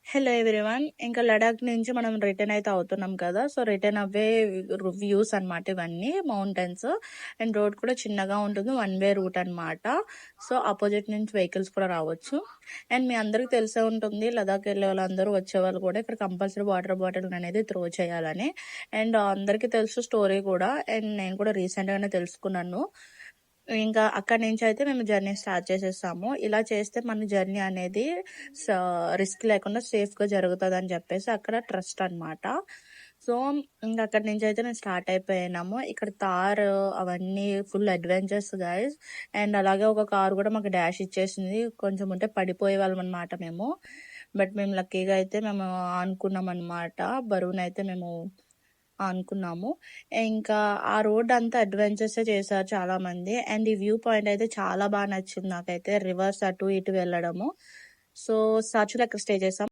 Hello everyone. ఇంకా లడాక్ నుంచి మనం రిటర్న్ అయితే అవుతున్నాం కదా. సో రిటర్న్ అవే వ్యూస్ అన్నమాట ఇవన్నీ మౌంటైన్స్. అండ్ రోడ్ కూడా చిన్నగా ఉంటుంది, వన్ వే రూట్ అన్నమాట. సో ఆపోజిట్ నుంచి వెహికల్స్ కూడా రావచ్చు. అండ్ మీ అందరికి తెలిసే ఉంటుంది, లదాఖ్ వెళ్ళే వాళ్ళందరూ వచ్చేవాళ్ళు కూడా ఇక్కడ కంపల్సరీ వాటర్ బాటిల్ అనేది త్రో చేయాలని. అండ్ అందరికీ తెలుసు స్టోరీ కూడా, అండ్ నేను కూడా రీసెంట్ గానే తెలుసుకున్నాను. ఇంకా అక్కడి నుంచి అయితే మేము జర్నీ స్టార్ట్ చేసేసాము. ఇలా చేస్తే మన జర్నీ అనేది రిస్క్ లేకుండా సేఫ్ గా జరుగుతుంది అని చెప్పేసి అక్కడ ట్రస్ట్ అన్నమాట. సో ఇంకా అక్కడి నుంచి అయితే నేను స్టార్ట్ అయిపోయినాము. ఇక్కడ తార్ అవన్నీ ఫుల్ అడ్వెంచర్స్ గైస్. అండ్ అలాగే ఒక కార్ కూడా మాకు డాష్ ఇచ్చేసింది, కొంచెం ఉంటే పడిపోయే వాళ్ళం అనమాట మేము. బట్ మేము లక్కీగా అయితే మేము అనుకున్నాం అనమాట, బరువునైతే మేము అనుకున్నాము. ఇంకా ఆ రోడ్ అంతా అడ్వెంచర్స్ చేశారు చాలా మంది. అండ్ ఈ వ్యూ పాయింట్ అయితే చాలా బాగా నచ్చింది నాకైతే, రివర్స్ అటు ఇటు వెళ్ళడము. సో సాచులు అక్కడ స్టే చేసాం.